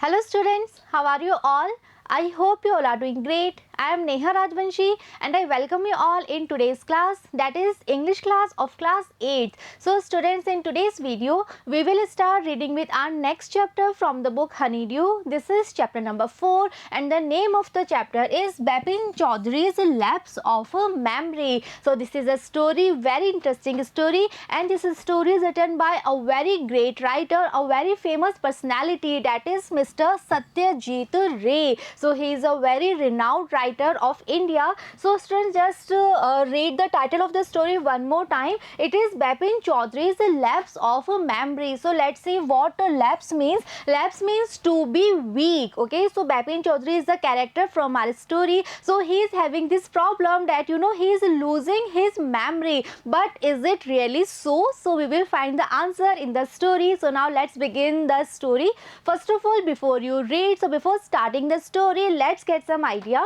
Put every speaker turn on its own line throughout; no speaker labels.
Hello students, how are you all? I hope you all are doing great. I am Neha Rajvanshi and I welcome you all in today's class, that is English class of class 8th. So students, in today's video we will start reading with our next chapter from the book Honeydew. This is chapter number 4 and the name of the chapter is Bipin Chaudhary's Lapse of Memory. So this is a story, very interesting story, and this story is written by a very great writer, a very famous personality, that is Mr. Satyajit Ray. So he is a very renowned writer of India. So students, just read the title of the story one more time. It is Bipin Chaudhary's Lapse of Memory. So let's see what lapse means. Lapse means to be weak. Okay, so Bipin Chaudhary is the character from our story. So he is having this problem that he is losing his memory. But is it really so? So we will find the answer in the story. So now let's begin the story. First of all, before you read, so before starting the story, let's get some idea.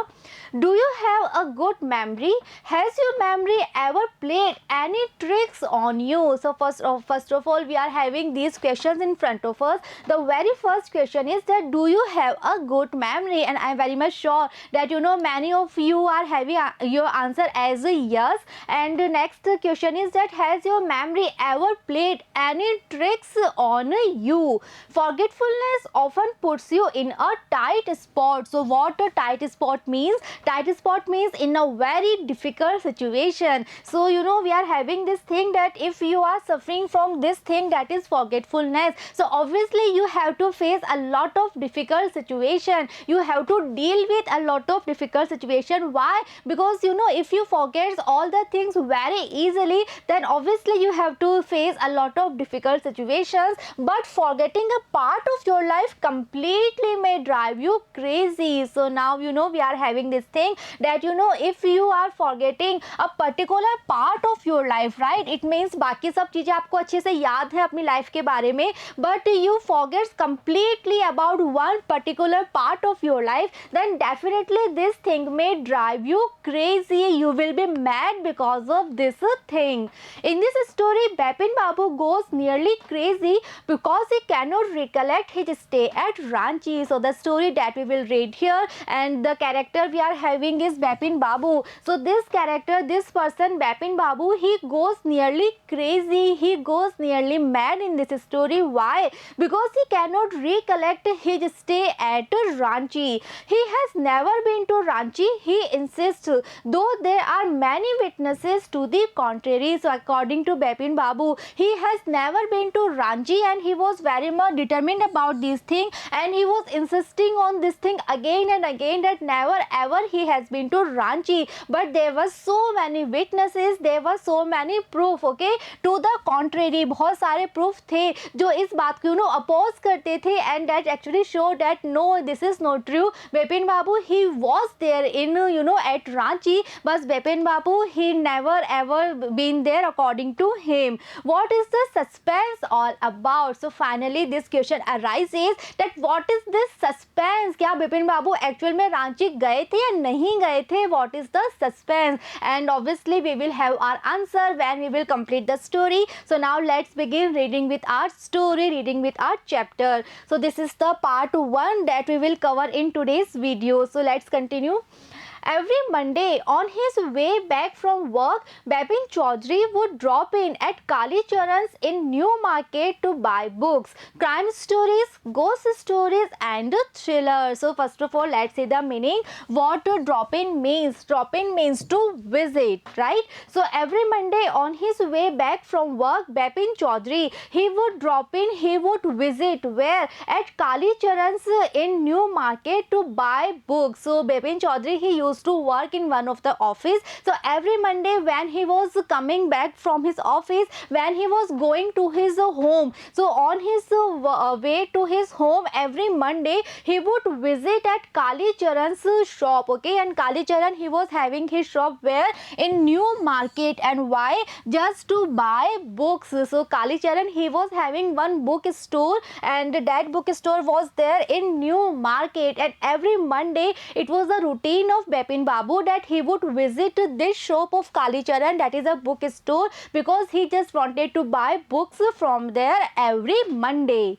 Do you have a good memory? Has your memory ever played any tricks on you? So first of all, we are having these questions in front of us. The very first question is that do you have a good memory? And I am very much sure that many of you are having your answer as a yes. And the next question is that has your memory ever played any tricks on you? Forgetfulness often puts you in a tight spot. So what a tight spot means? Tight spot means in a very difficult situation. So we are having this thing that if you are suffering from this thing, that is forgetfulness, so obviously you have to face a lot of difficult situation. You have to deal with a lot of difficult situation. Why? Because if you forget all the things very easily, then obviously you have to face a lot of difficult situations. But forgetting a part of your life completely may drive you crazy. So now we are having this thing that if you are forgetting a particular part of your life, right, it means बाकी सब चीजें आपको अच्छे से याद है अपनी life के बारे में, but you forget completely about one particular part of your life, then definitely this thing may drive you crazy. You will be mad because of this thing. In this story, Bipin Babu goes nearly crazy because he cannot recollect his stay at Ranchi. So the story that we will read here, and the character we are having is Bipin Babu. So this character, this person Bipin Babu, he goes nearly crazy, he goes nearly mad in this story. Why? Because he cannot recollect his stay at Ranchi. He has never been to Ranchi, he insists, though there are many witnesses to the contrary. So according to Bipin Babu, he has never been to Ranchi and he was very much determined about this thing, and he was insisting on this thing again and again that never ever he has been to Ranchi. But there were so many witnesses, there were so many proof, okay, to the contrary. बहुत सारे proof थे जो इस बात को oppose करते थे, and that actually showed that no, this is not true. Bipin Babu, he was there in at Ranchi, but Bipin Babu, he never ever been there according to him. What is the suspense all about? So finally this question arises that what is this suspense? क्या Bipin Babu actual में रांची गए थे या नहीं गए थे? What is the suspense? And obviously we will have our answer when we will complete the story. So now let's begin reading with our story, reading with our chapter. So this is the part 1 that we will cover in today's video. So let's continue. Every Monday on his way back from work, Bipin Chaudhary would drop in at Kali Charan's in New Market to buy books, crime stories, ghost stories and thrillers. So first of all, let's see the meaning. What drop in means? Drop in means to visit, right? So every Monday on his way back from work, Bipin Chaudhary, he would drop in, he would visit where? At Kali Charan's in New Market to buy books. So Bipin Chaudhary, he used to work in one of the office. So every Monday when he was coming back from his office, when he was going to his home, so on his way to his home every Monday, he would visit at Kali Charan's shop, okay, and Kali Charan, he was having his shop where? In New Market. And why? Just to buy books. So Kali Charan, he was having one book store, and that book store was there in New Market, and every Monday it was the routine of Bipin Babu that he would visit this shop of Kali Charan, that is a book store, because he just wanted to buy books from there every Monday.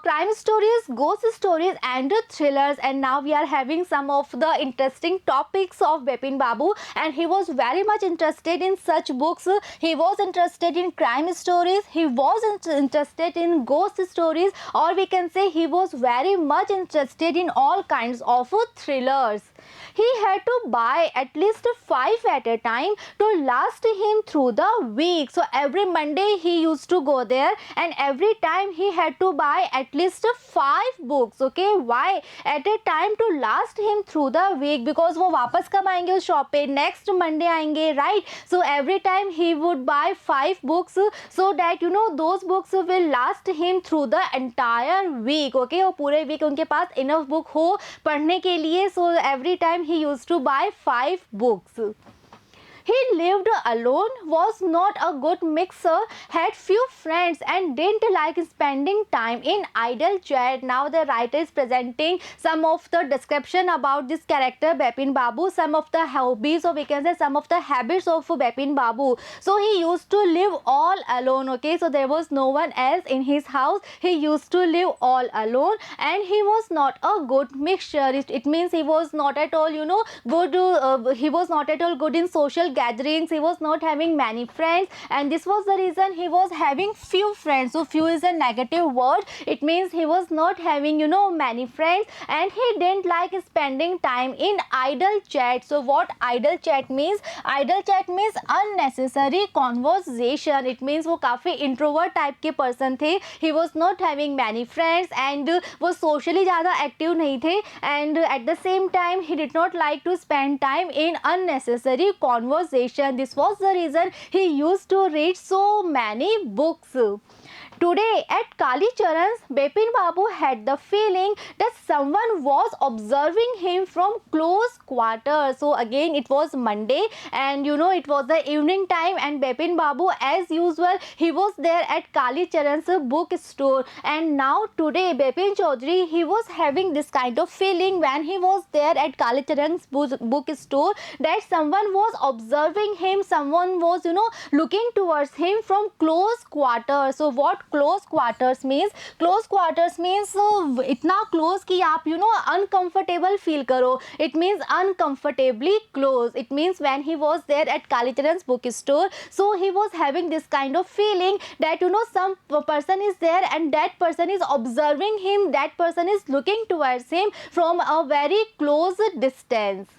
crime stories, ghost stories and thrillers. And now we are having some of the interesting topics of Bipin Babu, and he was very much interested in such books. He was interested in crime stories, he was interested in ghost stories, or we can say he was very much interested in all kinds of thrillers. He had to buy at least 5 at a time to last him through the week. So every Monday he used to go there, and every time he had to buy at least 5 books. Okay, why? At a time to last him through the week, because वो वापस कब आएंगे उस shop पे? Next Monday आएंगे, right? So every time he would buy 5 books so that those books will last him through the entire week. Okay, वो पूरे week उनके पास इनफ बुक हो पढ़ने के लिए. सो every time he used to buy 5 books. He lived alone, was not a good mixer, had few friends and didn't like spending time in idle chat. Now the writer is presenting some of the description about this character Bipin Babu, some of the hobbies, or we can say some of the habits of Bipin Babu. So he used to live all alone. Okay, so there was no one else in his house. He used to live all alone, and he was not a good mixture. It means he was not at all good. He was not at all good in social gatherings. He was not having many friends, and this was the reason he was having few friends. So few is a negative word. It means he was not having many friends, and he didn't like spending time in idle chat. So what idle chat means? Idle chat means unnecessary conversation. It means वो काफ़ी introvert type के person थे. He was not having many friends, and वो socially ज़्यादा active नहीं थे, and at the same time he did not like to spend time in unnecessary conversation. This was the reason he used to read so many books. Today at Kali Charan's, Bipin Babu had the feeling that someone was observing him from close quarters. So again it was Monday, and it was the evening time, and Bipin Babu as usual he was there at Kali Charan's book store. And now today Bipin Chaudhary, he was having this kind of feeling when he was there at Kali Charan's book store, that someone was observing him, someone was looking towards him from close quarters. So what close quarters means? Close quarters means इतना close कि आप uncomfortable feel करो. It means uncomfortably close. It means when he was there at Kalicharan's bookstore, so he was having this kind of feeling that some person is there, and that person is observing him, that person is looking towards him from a very close distance.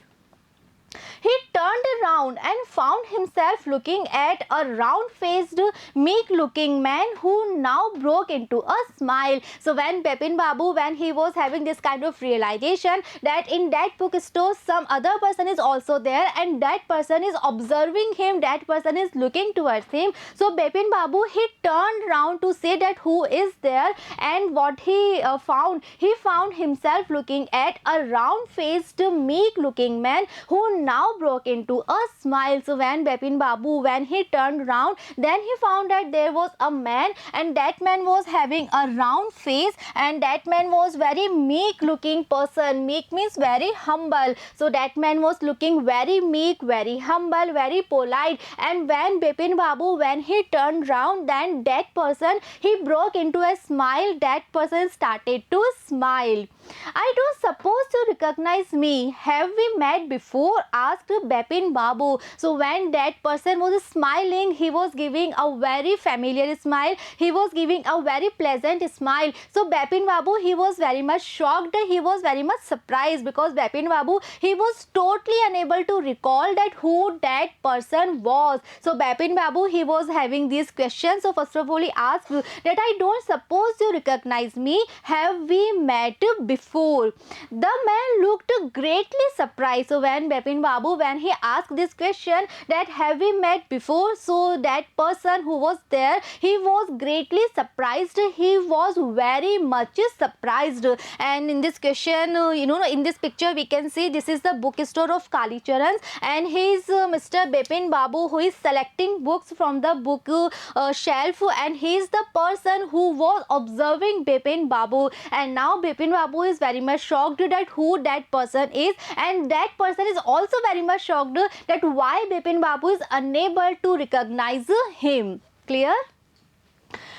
He turned around and found himself looking at a round-faced, meek-looking man who now broke into a smile. So when Bipin Babu, when he was having this kind of realization that in that bookstore some other person is also there, and that person is observing him, that person is looking towards him. So Bipin Babu, he turned around to say that who is there, and what he found himself looking at a round-faced, meek-looking man who now broke into a smile. So when Bipin Babu, when he turned around, then he found that there was a man, and that man was having a round face, and that man was very meek looking person. Meek means very humble. So that man was looking very meek, very humble, very polite. And when Bipin Babu, when he turned around, then that person, he broke into a smile. That person started to smile. I don't suppose you recognize me. Have we met before? Asked Bipin Babu. So when that person was smiling, he was giving a very familiar smile. He was giving a very pleasant smile. So Bipin Babu, he was very much shocked. He was very much surprised, because Bipin Babu, he was totally unable to recall that who that person was. So Bipin Babu, he was having these questions. So first of all, he asked that I don't suppose you recognize me. Have we met before? The man looked greatly surprised. So when Bipin Babu, when he asked this question that have we met before, so that person who was there, he was greatly surprised. He was very much surprised. And in this question, in this picture we can see this is the bookstore of Kali Charan's, and he is Mr. Bipin Babu, who is selecting books from the book shelf, and he is the person who was observing Bipin Babu. And now Bipin Babu is very much shocked that who that person is, and that person is also very much shocked that why Bipin Babu is unable to recognize him. Clear?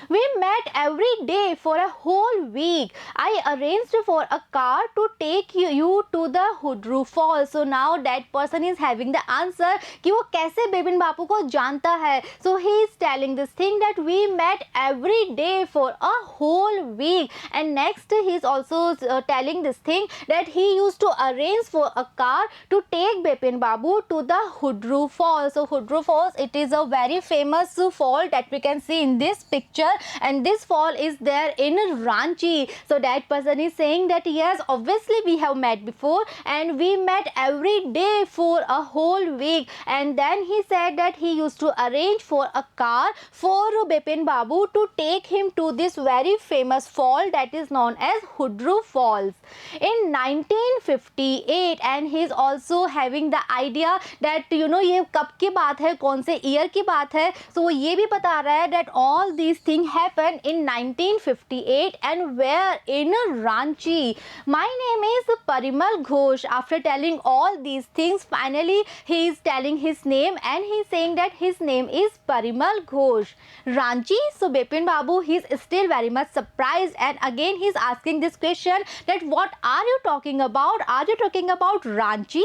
We met every day for a whole week. I arranged for a car to take you to the Hudru Falls. So now that person is having the answer कि वो कैसे बिपिन बाबू को जानता है. So he is telling this thing that we met every day for a whole week. And next he is also telling this thing that he used to arrange for a car to take Bipin Babu to the Hudru Falls. So Hudru Falls, it is a very famous fall that we can see in this picture, and this fall is there in Ranchi. So that person is saying that yes, obviously we have met before and we met every day for a whole week. And then he said that he used to arrange for a car for Bipin Babu to take him to this very famous fall that is known as Hudru Falls in 1958. And he is also having the idea that ये कब की बात है, कौन से year की बात है. So वो ये भी बता रहा है that all these things happened in 1958 and where in Ranchi. My name is Parimal Ghosh. After telling all these things, finally he is telling his name and he is saying that his name is Parimal Ghosh. Ranchi. So Bipin Babu, he is still very much surprised, and again he is asking this question that what are you talking about? Are you talking about Ranchi?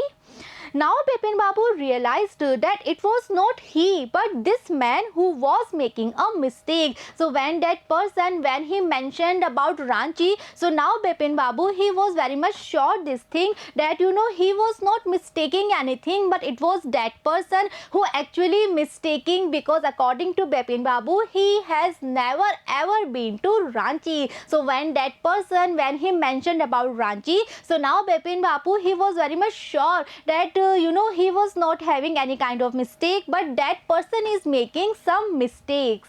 Now Bipin Babu realized that it was not he but this man who was making a mistake. So when that person, when he mentioned about Ranchi, so now Bipin Babu, he was very much sure this thing that he was not mistaking anything, but it was that person who actually mistaking, because according to Bipin Babu, he has never ever been to Ranchi. So when that person, when he mentioned about Ranchi, so now Bipin Babu, he was very much sure that he was not having any kind of mistake, but that person is making some mistakes.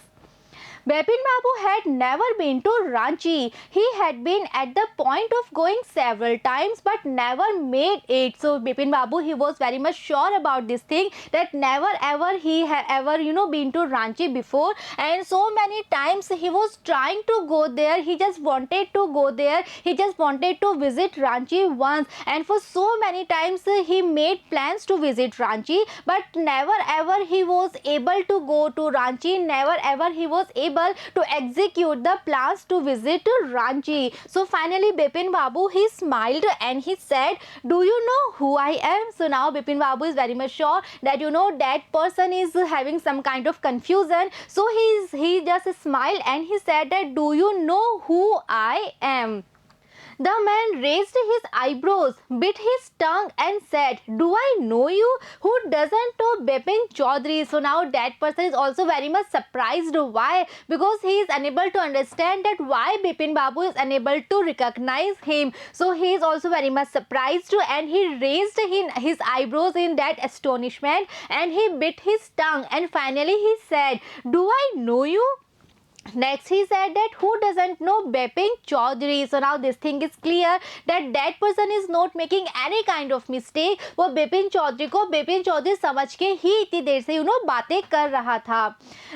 Bipin Babu had never been to Ranchi. He had been at the point of going several times but never made it. So Bipin Babu, he was very much sure about this thing that never ever he had ever been to Ranchi before, and so many times he was trying to go there. He just wanted to go there. He just wanted to visit Ranchi once, and for so many times he made plans to visit Ranchi, but never ever he was able to go to Ranchi. Never ever he was able to execute the plans to visit Ranchi. So finally Bipin Babu, he smiled and he said, do you know who I am? So now Bipin Babu is very much sure that that person is having some kind of confusion. So he just smiled and he said that, do you know who I am? The man raised his eyebrows, bit his tongue and said, do I know you? Who doesn't know Bipin Chaudhary? So now that person is also very much surprised. Why? Because he is unable to understand that why Bipin Babu is unable to recognize him. So he is also very much surprised and he raised his eyebrows in that astonishment and he bit his tongue, and finally he said, do I know you? Next he said that who doesn't know Bipin Chaudhary? So now this thing is clear that that person is not making any kind of mistake. वो Bipin Chaudhary को Bipin Chaudhary समझ के ही इतनी देर से बातें कर रहा था.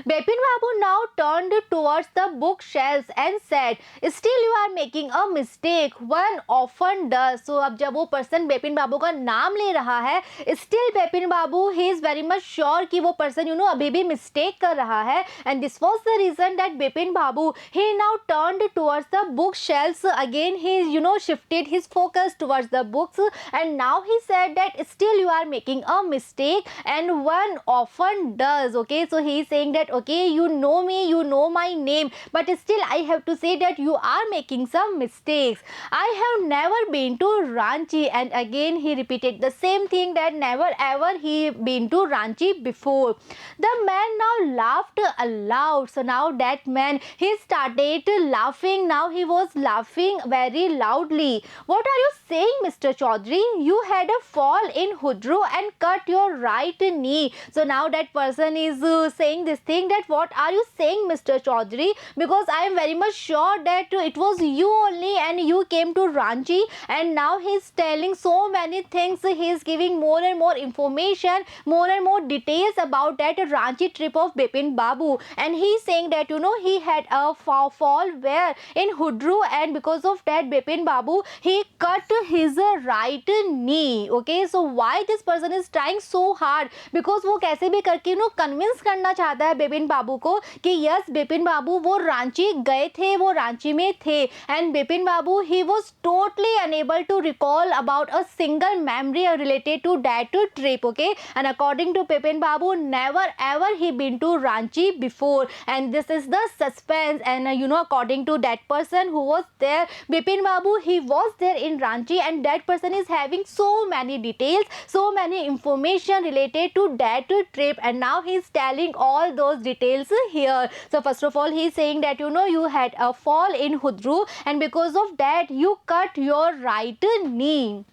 Bipin Babu now turned towards the bookshelves and said, still you are making a mistake. One often does. So अब जब वो person Bipin Babu का नाम ले रहा है, still Bipin Babu, he is very much sure कि वो person अभी भी mistake कर रहा है, and this was the reason that Bipin Babu, he now turned towards the bookshelves. Again he shifted his focus towards the books, and now he said that still you are making a mistake and one often does. Okay, so he is saying that okay, you know me, you know my name, but still I have to say that you are making some mistakes. I have never been to Ranchi, and again he repeated the same thing that never ever he been to Ranchi before. The man now laughed aloud. So now that man, he started laughing. Now he was laughing very loudly. What are you saying, Mr. Chaudhary? You had a fall in Hudru and cut your right knee. So now that person is saying this thing that what are you saying, Mr. Chaudhary? Because I am very much sure that it was you only and you came to Ranchi, and now he is telling so many things. He is giving more and more information, more and more details about that Ranchi trip of Bipin Babu, and he is saying that he had a fall where in Hudru, and because of that Bipin Babu he cut his right knee. Okay, so why this person is trying so hard? Because वो कैसे भी करके convince करना चाहता है बिपिन बाबू को कि yes Bipin बाबू वो रांची गए थे, वो रांची में थे, and Bipin Babu he was totally unable to recall about a single memory related to that trip. Okay, and according to Bipin Babu never ever he been to Ranchi before, and this is the suspense. And according to that person who was there, Bipin Babu, he was there in Ranchi, and that person is having so many details, so many information related to that trip, and now he is telling all those details here. So first of all he is saying that you had a fall in Hudru, and because of that you cut your right knee.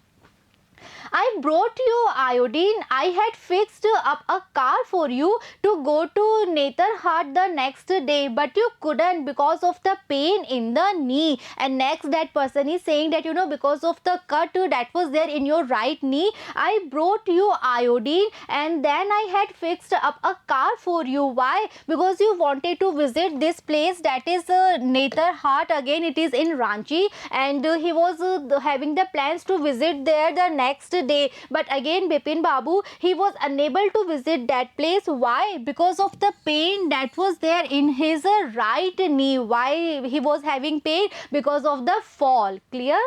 I brought you iodine. I had fixed up a car for you to go to Netherhat the next day, but you couldn't because of the pain in the knee. And next that person is saying that because of the cut that was there in your right knee, I brought you iodine, and then I had fixed up a car for you. Why? Because you wanted to visit this place, that is Netherhat. Again it is in Ranchi, and he was having the plans to visit there the next day, but again Bipin Babu he was unable to visit that place. Why? Because of the pain that was there in his right knee. Why he was having pain? Because of the fall. Clear?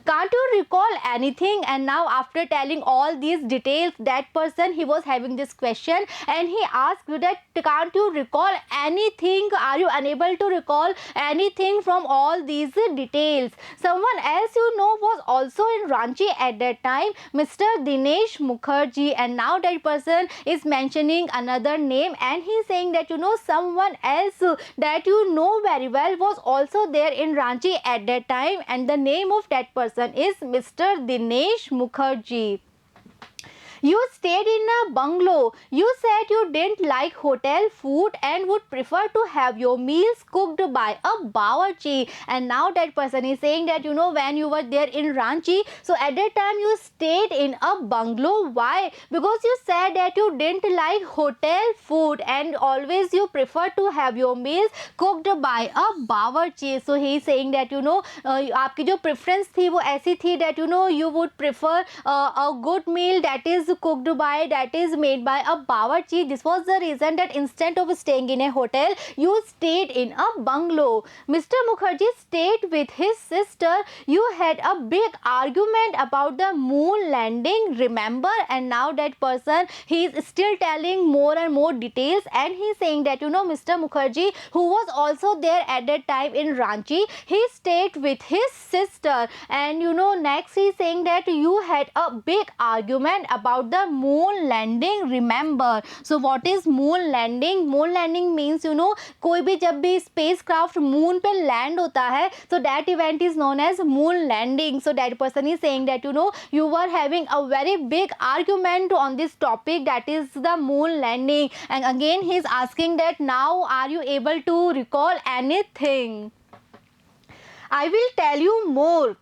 Can't you recall anything? And now after telling all these details, that person he was having this question, and he asked you that can't you recall anything? Are you unable to recall anything from all these details? Someone else was also in Ranchi at that time, Mr. Dinesh Mukherjee, and now that person is mentioning another name, and he is saying that someone else that very well was also there in Ranchi at that time, and the name of that person is Mr. Dinesh Mukherjee. You stayed in a bungalow. You said you didn't like hotel food and would prefer to have your meals cooked by a bawarchi. And now that person is saying that when you were there in Ranchi, so at that time you stayed in a bungalow. Why? Because you said that you didn't like hotel food and always you prefer to have your meals cooked by a bawarchi. So he is saying that आपकी जो preference थी वो ऐसी थी that you would prefer a good meal that is cooked by, that is made by a bawarchi. This was the reason that instead of staying in a hotel, you stayed in a bungalow. Mr. Mukherjee stayed with his sister. You had a big argument about the moon landing, remember? And now that person, he is still telling more and more details, and he is saying that Mr. Mukherjee, who was also there at that time in Ranchi, he stayed with his sister. And next he is saying that you had a big argument about the moon landing, remember? So what is moon landing? Moon landing means कोई भी जब भी spacecraft moon पे land होता है, so that event is known as moon landing. So that person is saying that you were having a very big argument on this topic, that is the moon landing. And again he is asking that now are you able to recall anything? I will tell you more.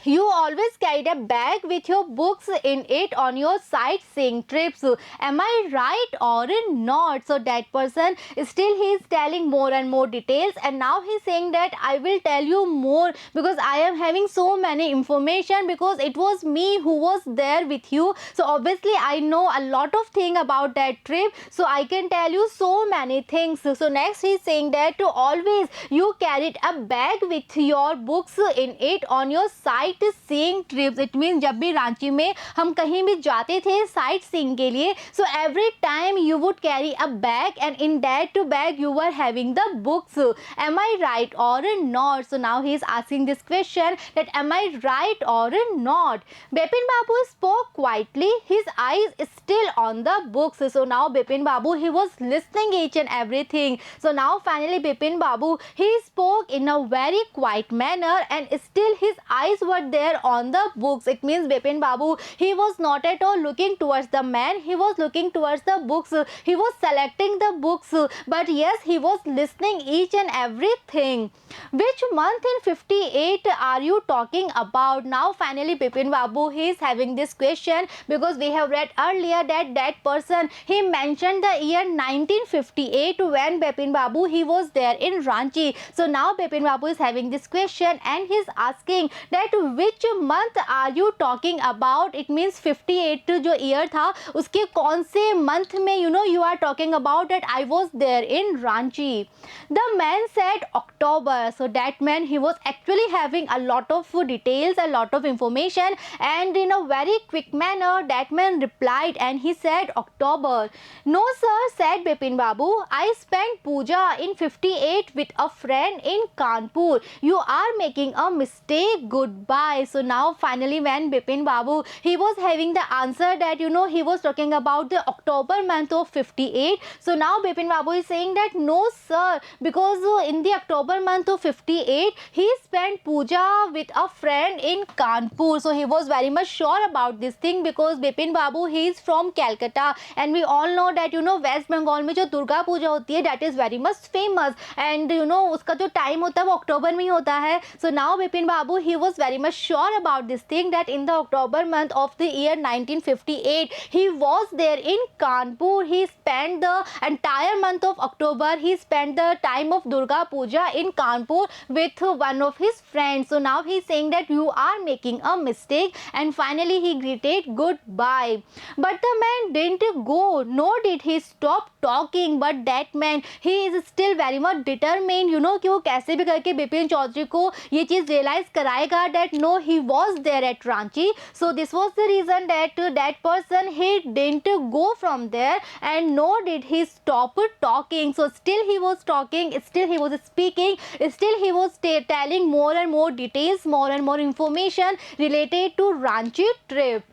You always carried a bag with your books in it on your sightseeing trips. Am I right or not? So that person still he is telling more and more details, and now he is saying that I will tell you more because I am having so many information because it was me who was there with you. So obviously I know a lot of thing about that trip, so I can tell you so many things. So next he is saying that always you carried a bag with your books in it on your sight seeing trips. It mean जब भी रांची में हम कहीं भी जाते थे sight seeing के लिए, सो every time you would carry a bag and in that bag you were having the books. Am I right or not? So now he is asking this question that am I right or not? Bipin Babu spoke quietly, his eyes still on the books. So now Bipin Babu he was listening each and everything. So now finally Bipin Babu he spoke in a very quiet manner and still his eyes were there on the books. It means Bipin Babu, he was not at all looking towards the man, he was looking towards the books. He was selecting the books, but yes, he was listening each and everything. Which month in 58 are you talking about? Now finally Bipin Babu, he is having this question, because we have read earlier that that person, he mentioned the year 1958 when Bipin Babu, he was there in Ranchi. So now Bipin Babu is having this question and he is asking that which month are you talking about. It means 58 जो year था उसके कौन से month में you are talking about that I was there in Ranchi. The man said October. So that man, he was actually having a lot of details, a lot of information, and in a very quick manner that man replied and he said October. No sir, said Bipin Babu, I spent puja in 58 with a friend in Kanpur. You are making a mistake, goodbye. So now finally when Bipin Babu, he was having the answer that he was talking about the October month of 58. So now Bipin Babu is saying that no sir, because in the October month of 58 he spent puja with a friend in Kanpur. So he was very much sure about this thing, because Bipin Babu, he is from Calcutta, and we all know that West Bengal में जो दुर्गा पूजा होती है, that is very much famous, and उसका जो time होता है वो अक्टूबर में ही होता है. So now Bipin Babu, he was very much sure about this thing that in the October month of the year 1958 he was there in Kanpur. He spent the entire month of October, he spent the time of Durga Puja in Kanpur with one of his friends. So now he is saying that you are making a mistake, and finally he greeted goodbye. But the man didn't go, nor did he stop talking. But that man, he is still very much determined कि वो कैसे भी करके बिपिन चौधरी को ये चीज़ realise कराएगा that no, he was there at Ranchi. So this was the reason that that person, he didn't go from there, and nor did he stop talking. So still he was talking, still he was speaking, still he was telling more and more details, more and more information related to Ranchi trip.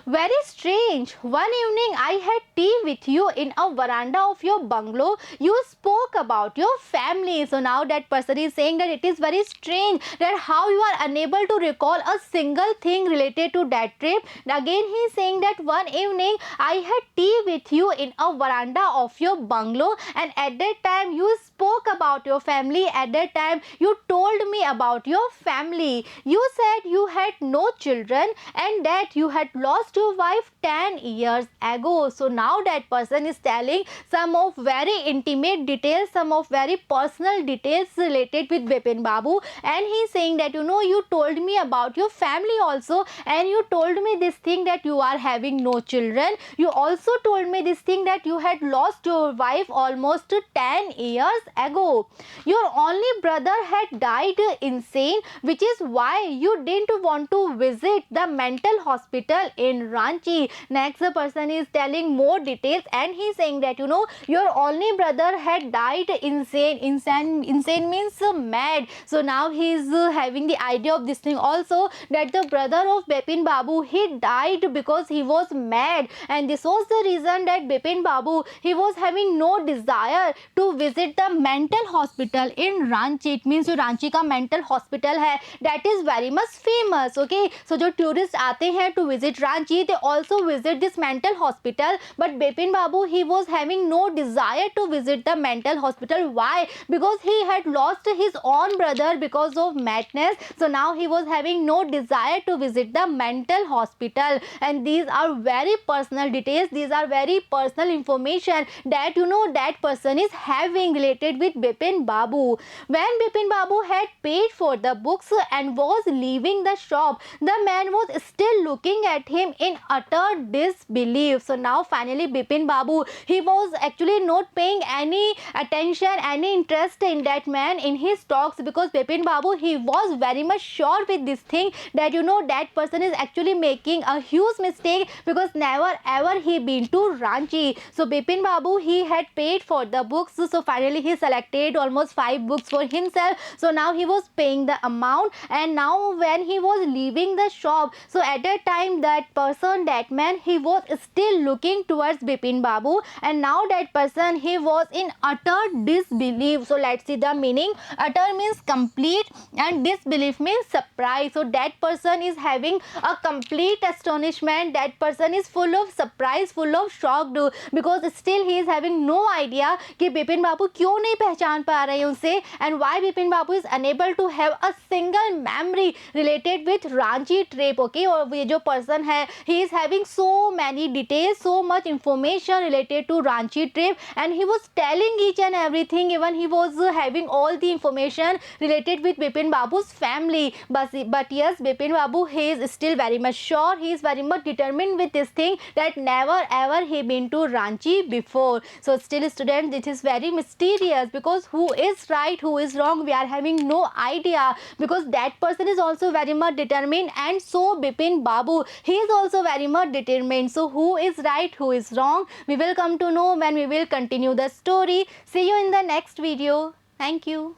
Very strange. One evening I had tea with you in a veranda of your bungalow. You spoke about your family. So now that person is saying that it is very strange that how you are unable to recall a single thing related to that trip. Again he is saying that one evening I had tea with you in a veranda of your bungalow, and at that time you spoke about your family. At that time you told me about your family. You said you had no children and that you had lost your wife 10 years ago. So now that person is telling some of very intimate details, some of very personal details related with Bipin Babu, and he is saying that you told me about your family also, and you told me this thing that you are having no children. You also told me this thing that you had lost your wife almost 10 years ago. Your only brother had died insane, which is why you didn't want to visit the mental hospital in Ranchi. Next the person is telling more details, and he is saying that your only brother had died insane. Insane means mad. So now he is having the idea of this thing also, that the brother of Bipin Babu, he died because he was mad, and this was the reason that Bipin Babu, he was having no desire to visit the mental hospital in Ranchi. It means जो रांची का mental hospital है, that is very much famous. Okay, so जो tourists आते हैं to visit Ranchi, they also visit this mental hospital, but Bipin Babu, he was having no desire to visit the mental hospital. Why? Because he had lost his own brother because of madness. So now he was having no desire to visit the mental hospital, and these are very personal details, these are very personal information that that person is having related with Bipin Babu. When Bipin Babu had paid for the books and was leaving the shop, the man was still looking at him in utter disbelief. So now finally Bipin Babu, he was actually not paying any attention, any interest in that man, in his talks, because Bipin Babu, he was very much sure with this thing that that person is actually making a huge mistake, because never ever he been to Ranchi. So Bipin Babu, he had paid for the books. So finally he selected almost 5 books for himself. So now he was paying the amount, and now when he was leaving the shop, so at that time that person, that man, he was still looking towards Bipin Babu, and now that person, he was in utter disbelief. So let's see the meaning. Utter means complete and disbelief means surprise. So that person is having a complete astonishment. That person is full of surprise, full of shock, because still he is having no idea कि बिपिन बाबू क्यों नहीं पहचान पा रहे हैं उसे, and why Bipin Babu is unable to have a single memory related with Ranchi trip. Okay, और ये जो person है, he is having so many details, so much information related to Ranchi trip, and he was telling each and everything. Even he was having all the information related with Bipin Babu's family. But yes, Bipin Babu, he is still very much sure, he is very much determined with this thing that never ever he been to Ranchi before. So still students, it is very mysterious, because who is right, who is wrong, we are having no idea, because that person is also very much determined, and so Bipin Babu, he is also very much determined. So who is right, who is wrong, we will come to know when we will continue the story. See you in the next video. Thank you.